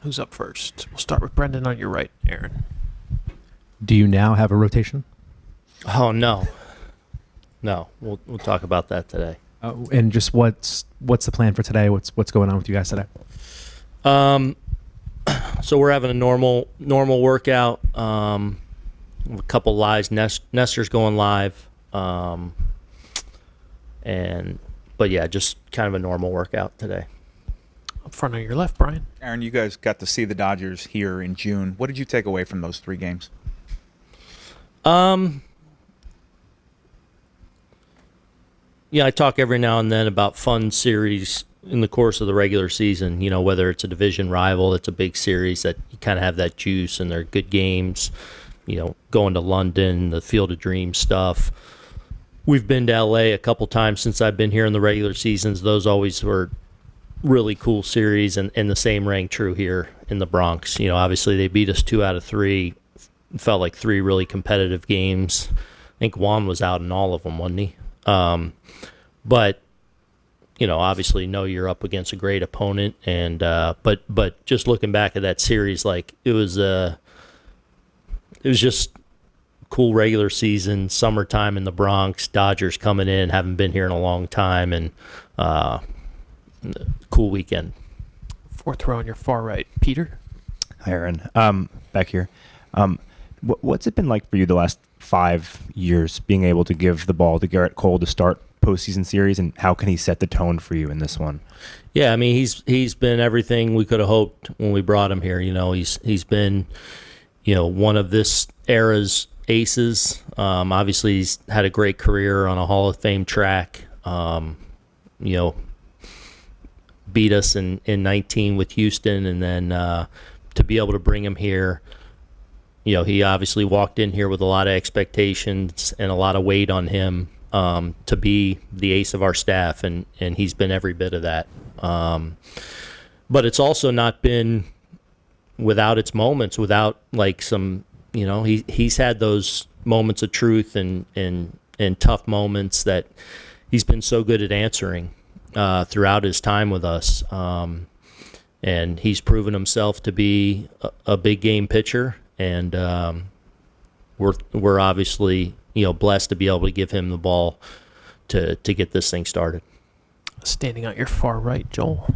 Who's up first? We'll start with Brendan on your right, Aaron. Do you now have a rotation? Oh, no. No, we'll talk about that today. And just what's the plan for today? What's going on with you guys today? So we're having a normal workout. A couple lives, Nestor's going live, but yeah, just kind of a normal workout today. Up front on your left, Brian. Aaron, you guys got to see the Dodgers here in June. What did you take away from those 3 games? Yeah, I talk every now and then about fun series in the course of the regular season, you know, whether it's a division rival, it's a big series that you kind of have that juice and they're good games, you know, going to London, the Field of Dreams stuff. We've been to L.A. a couple times since I've been here in the regular seasons. Those always were really cool series, and the same rang true here in the Bronx. You know, obviously they beat us 2 out of 3. Felt like 3 really competitive games. I think Juan was out in all of them, wasn't he? But you know, obviously know you're up against a great opponent, and but just looking back at that series, like it was just cool regular season, summertime in the Bronx, Dodgers coming in, haven't been here in a long time, and cool weekend. 4th row on your far right, Peter. Hi, Aaron. Back here. What's it been like for you the last 5 years being able to give the ball to Garrett Cole to start postseason series, and how can he set the tone for you in this one? Yeah, I mean he's been everything we could have hoped when we brought him here. You know, he's been, you know, one of this era's aces. Obviously he's had a great career on a Hall of Fame track. You know, beat us in 19 with Houston, and then to be able to bring him here. You know, he obviously walked in here with a lot of expectations and a lot of weight on him to be the ace of our staff, and he's been every bit of that. But it's also not been without its moments, without like some, you know, he's had those moments of truth and tough moments that he's been so good at answering throughout his time with us. And he's proven himself to be a big game pitcher. And we're obviously, you know, blessed to be able to give him the ball to get this thing started. Standing out your far right, Joel.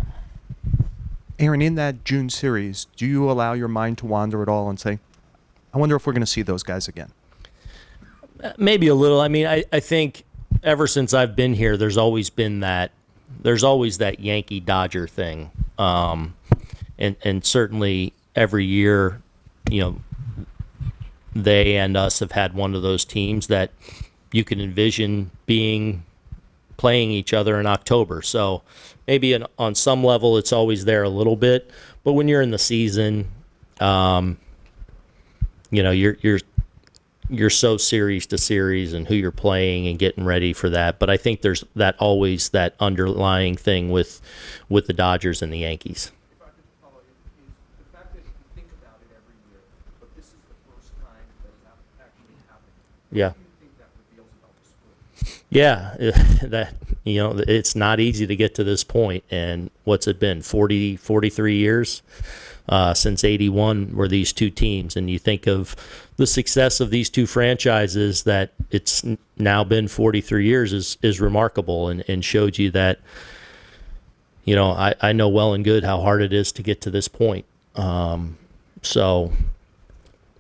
Aaron, in that June series, do you allow your mind to wander at all and say, I wonder if we're going to see those guys again? Maybe a little. I mean, I think ever since I've been here, there's always that Yankee-Dodger thing. And certainly every year, you know, they and us have had one of those teams that you can envision playing each other in October. So maybe on some level it's always there a little bit, but when you're in the season, you know, you're so series to series and who you're playing and getting ready for that. But I think there's always that underlying thing with the Dodgers and the Yankees. Yeah. Yeah, that, you know, it's not easy to get to this point, and what's it been, 43 years since 81 were these two teams, and you think of the success of these two franchises, that it's now been 43 years is remarkable, and showed you that, you know, I know well and good how hard it is to get to this point. So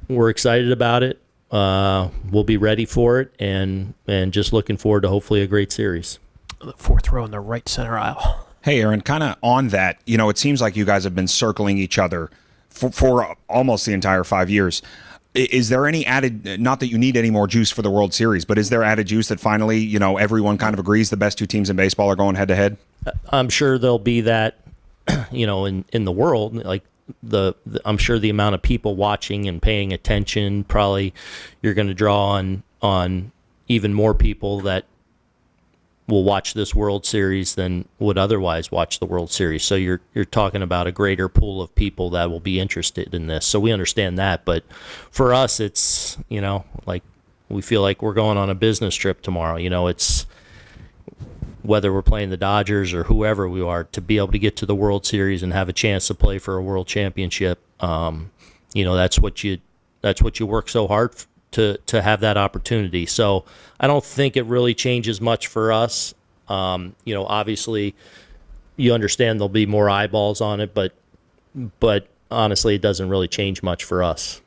we're excited about it. We'll be ready for it, and just looking forward to hopefully a great series. The 4th row in the right center aisle. Hey, Aaron, kind of on that, you know, it seems like you guys have been circling each other for almost the entire 5 years. Is there any added, not that you need any more juice for the World Series, but is there added juice that finally, you know, everyone kind of agrees the best 2 teams in baseball are going head-to-head? I'm sure there'll be that, you know, in the world, like, I'm sure the amount of people watching and paying attention, probably you're going to draw on even more people that will watch this World Series than would otherwise watch the World Series. So you're talking about a greater pool of people that will be interested in this. So we understand that, but for us, it's, you know, like we feel like we're going on a business trip tomorrow. You know, whether we're playing the Dodgers or whoever we are, to be able to get to the World Series and have a chance to play for a World Championship. That's what you work so hard to have that opportunity. So I don't think it really changes much for us. Obviously you understand there'll be more eyeballs on it, but honestly, it doesn't really change much for us.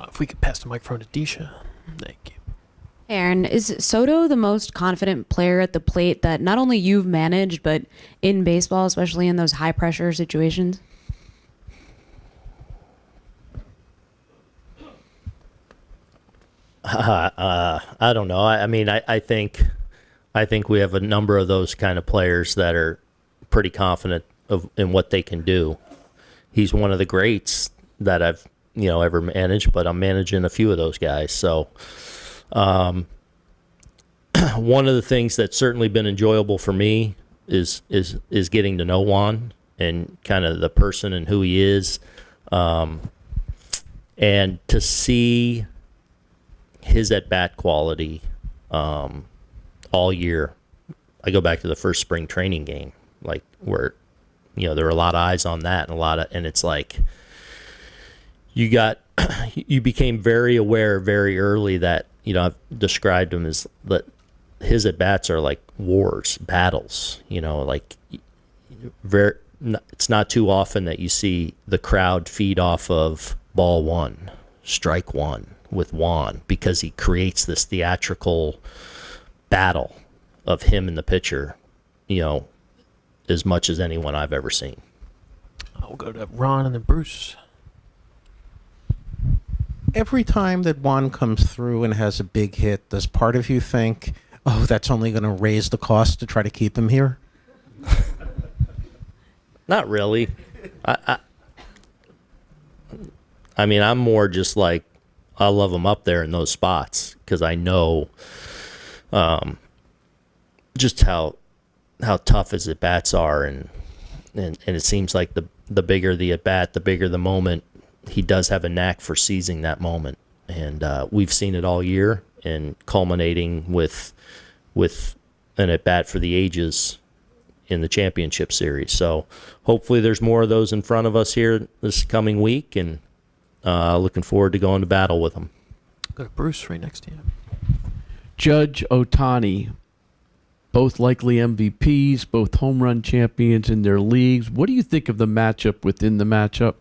If we could pass the microphone to Disha. Thank you. Aaron, is Soto the most confident player at the plate that not only you've managed, but in baseball, especially in those high-pressure situations? I don't know. I think we have a number of those kind of players that are pretty confident in what they can do. He's one of the greats that I've ever managed, but I'm managing a few of those guys. So, one of the things that's certainly been enjoyable for me is getting to know Juan and kind of the person and who he is, and to see his at-bat quality all year. I go back to the first spring training game, like where there were a lot of eyes on that and it's like you became very aware very early that I've described him as that his at-bats are like wars, battles, it's not too often that you see the crowd feed off of ball one, strike one with Juan, because he creates this theatrical battle of him and the pitcher, as much as anyone I've ever seen. I'll go to Ron and then Bruce. Every time that Juan comes through and has a big hit, does part of you think, oh, that's only going to raise the cost to try to keep him here? Not really. I'm more just like, I love him up there in those spots because I know just how tough his at bats are, and it seems like the bigger the at bat, the bigger the moment. He does have a knack for seizing that moment, and we've seen it all year, and culminating with an at bat for the ages in the championship series. So hopefully there's more of those in front of us here this coming week, and looking forward to going to battle with him. Go to Bruce right next to you. Judge Ohtani, both likely MVPs, both home run champions in their leagues. What do you think of the matchup within the matchup?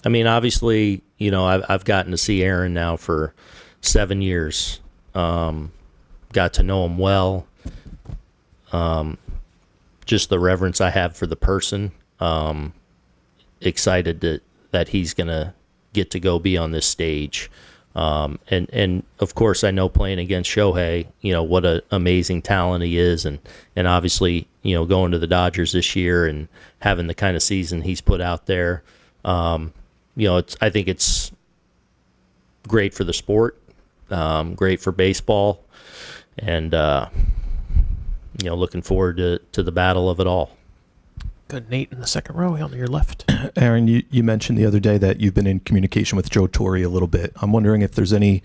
Obviously, I've gotten to see Aaron now for 7 years. Got to know him well. Just the reverence I have for the person. Excited that he's going to get to go be on this stage. And of course, I know playing against Shohei, what an amazing talent he is. And obviously, going to the Dodgers this year and having the kind of season he's put out there, I think it's great for the sport, great for baseball, and, looking forward to the battle of it all. Good, Nate in the second row on your left. Aaron, you mentioned the other day that you've been in communication with Joe Torre a little bit. I'm wondering if there's any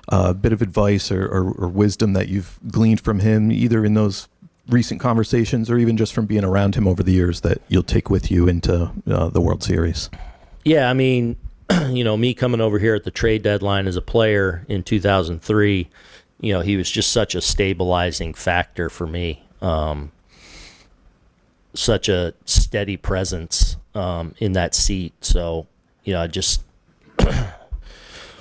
bit of advice or wisdom that you've gleaned from him, either in those recent conversations or even just from being around him over the years, that you'll take with you into the World Series. Yeah, me coming over here at the trade deadline as a player in 2003, he was just such a stabilizing factor for me. Such a steady presence in that seat. So, just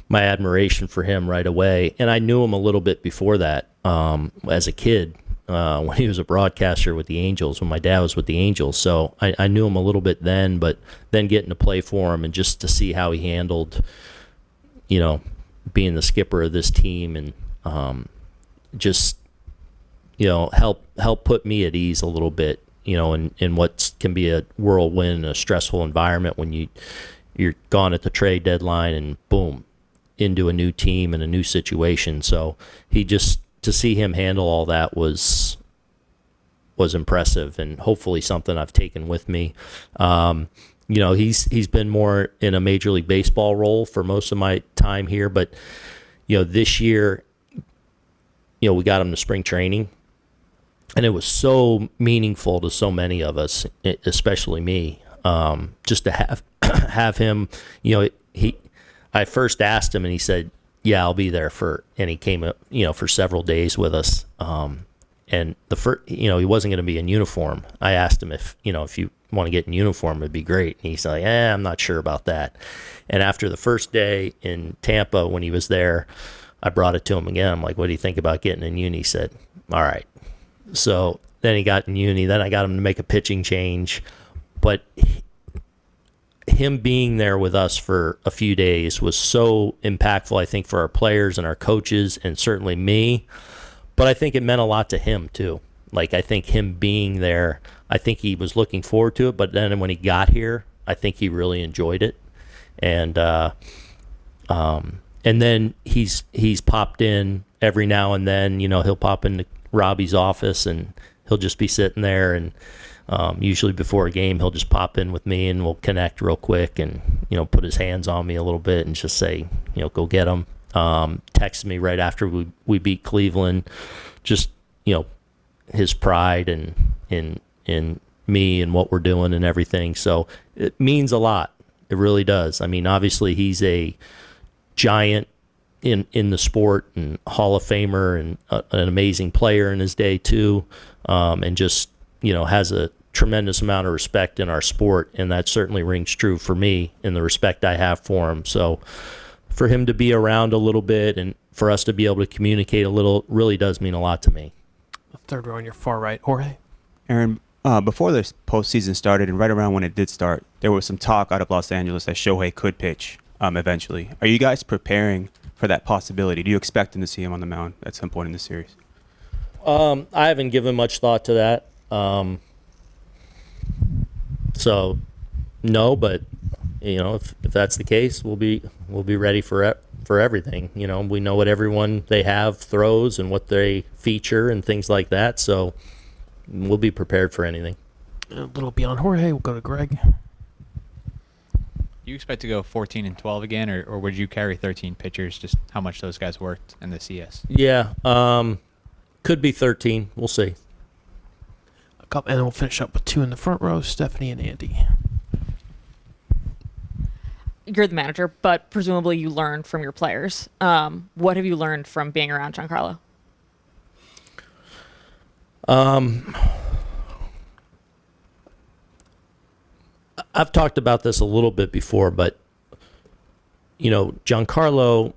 my admiration for him right away. And I knew him a little bit before that as a kid when he was a broadcaster with the Angels, when my dad was with the Angels. So I knew him a little bit then, but then getting to play for him and just to see how he handled, being the skipper of this team and just, help put me at ease a little bit. In what can be a whirlwind, a stressful environment when you're gone at the trade deadline and boom, into a new team and a new situation. So to see him handle all that was impressive, and hopefully something I've taken with me. He's been more in a Major League Baseball role for most of my time here, but this year we got him to spring training, and it was so meaningful to so many of us, especially me, just to have him. I first asked him, and he said, "Yeah, I'll be there and he came up, for several days with us. And the first, he wasn't going to be in uniform. I asked him if you want to get in uniform, it'd be great. And he's like, I'm not sure about that. And after the first day in Tampa, when he was there, I brought it to him again. I'm like, what do you think about getting in uni? He said, all right. So then he got in uni. Then I got him to make a pitching change. But him being there with us for a few days was so impactful, I think, for our players and our coaches, and certainly me. But I think it meant a lot to him, too. Like, I think him being there, I think he was looking forward to it. But then when he got here, I think he really enjoyed it. And then he's popped in every now and then. He'll pop into Robbie's office, and he'll just be sitting there. And usually before a game, he'll just pop in with me, and we'll connect real quick and, put his hands on me a little bit and just say, go get him. Texted me right after we beat Cleveland, just his pride in me and what we're doing and everything. So it means a lot. It really does. I mean, obviously he's a giant in the sport and Hall of Famer and an amazing player in his day too, and just has a tremendous amount of respect in our sport, and that certainly rings true for me in the respect I have for him. So for him to be around a little bit and for us to be able to communicate a little really does mean a lot to me. Third row on your far right, Jorge. Aaron, before this postseason started and right around when it did start, there was some talk out of Los Angeles that Shohei could pitch eventually. Are you guys preparing for that possibility? Do you expect him to see him on the mound at some point in the series? I haven't given much thought to that. So no, but if that's the case, we'll be ready for everything. We know what everyone they have throws and what they feature and things like that. So we'll be prepared for anything. A little beyond Jorge, we'll go to Greg. Do you expect to go 14 and 12 again, or would you carry 13 pitchers? Just how much those guys worked in the CS? Yeah, could be 13. We'll see. And then we'll finish up with two in the front row, Stephanie and Andy. You're the manager, but presumably you learned from your players. What have you learned from being around Giancarlo? I've talked about this a little bit before, but Giancarlo,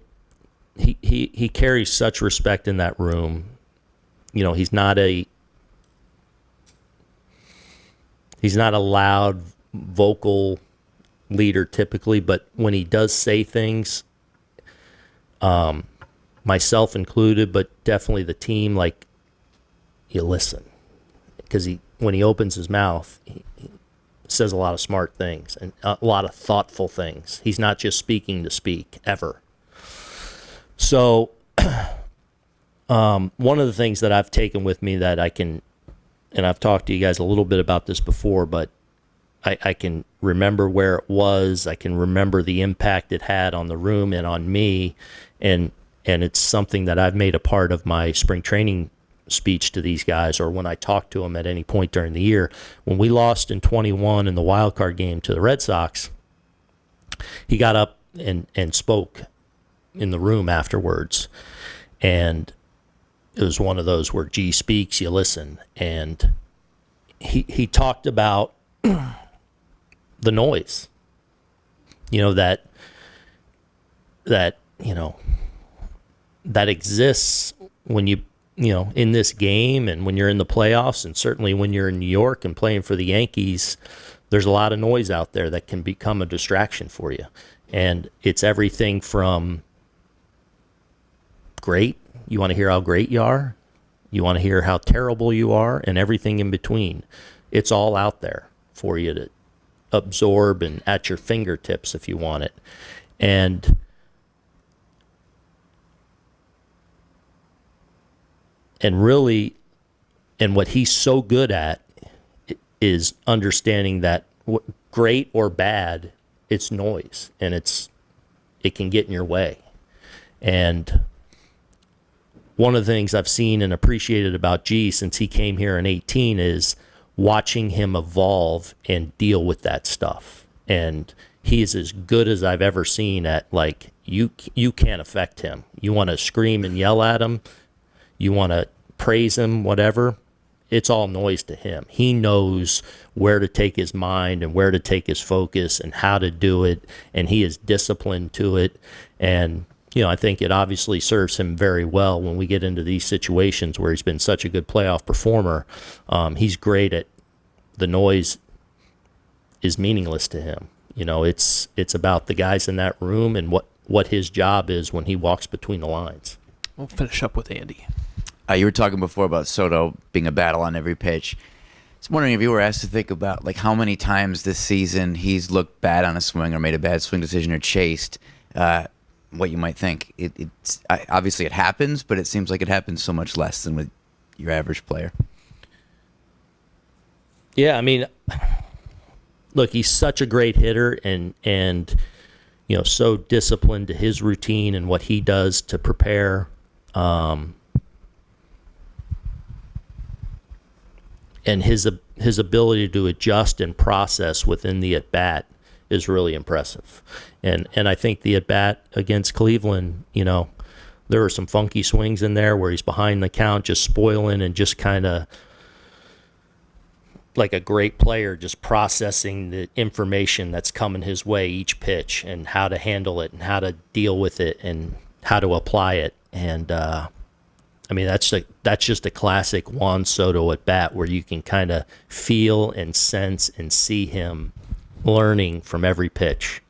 he carries such respect in that room. He's not a loud vocal leader typically, but when he does say things, myself included, but definitely the team, like, you listen, because when he opens his mouth, he says a lot of smart things and a lot of thoughtful things. He's not just speaking to speak ever. So one of the things that I've taken with me that I can, and I've talked to you guys a little bit about this before, but I can remember where it was. I can remember the impact it had on the room and on me, and it's something that I've made a part of my spring training speech to these guys, or when I talk to them at any point during the year. When we lost in 21 in the wild card game to the Red Sox, he got up and spoke in the room afterwards, and it was one of those where G speaks, you listen, and he talked about the noise, that exists when you in this game, and when you're in the playoffs, and certainly when you're in New York and playing for the Yankees, there's a lot of noise out there that can become a distraction for you. And it's everything from great, you want to hear how great you are, you want to hear how terrible you are, and everything in between. It's all out there for you to absorb and at your fingertips if you want it. And really, and what he's so good at is understanding that great or bad, it's noise, and it can get in your way. And one of the things I've seen and appreciated about G since he came here in 18 is watching him evolve and deal with that stuff. And he is as good as I've ever seen at, like, you can't affect him. You want to scream and yell at him, you want to praise him, whatever, it's all noise to him. He knows where to take his mind and where to take his focus and how to do it, and he is disciplined to it. And I think it obviously serves him very well when we get into these situations where he's been such a good playoff performer. He's great at the noise is meaningless to him. It's about the guys in that room and what his job is when he walks between the lines. We'll finish up with Andy. You were talking before about Soto being a battle on every pitch. I was wondering if you were asked to think about like how many times this season he's looked bad on a swing or made a bad swing decision or chased, what you might think. It's obviously it happens, but it seems like it happens so much less than with your average player. Yeah, I mean, look, he's such a great hitter and so disciplined to his routine and what he does to prepare. And his ability to adjust and process within the at-bat is really impressive. And I think the at-bat against Cleveland, there were some funky swings in there where he's behind the count, just spoiling and just kind of like a great player, just processing the information that's coming his way each pitch and how to handle it and how to deal with it and how to apply it. And I mean, that's just a classic Juan Soto at bat where you can kind of feel and sense and see him learning from every pitch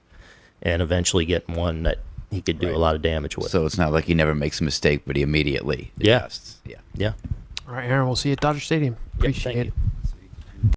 and eventually getting one that he could do a lot of damage with. So it's not like he never makes a mistake, but he immediately adjusts. Yeah. All right, Aaron, we'll see you at Dodger Stadium. Appreciate it.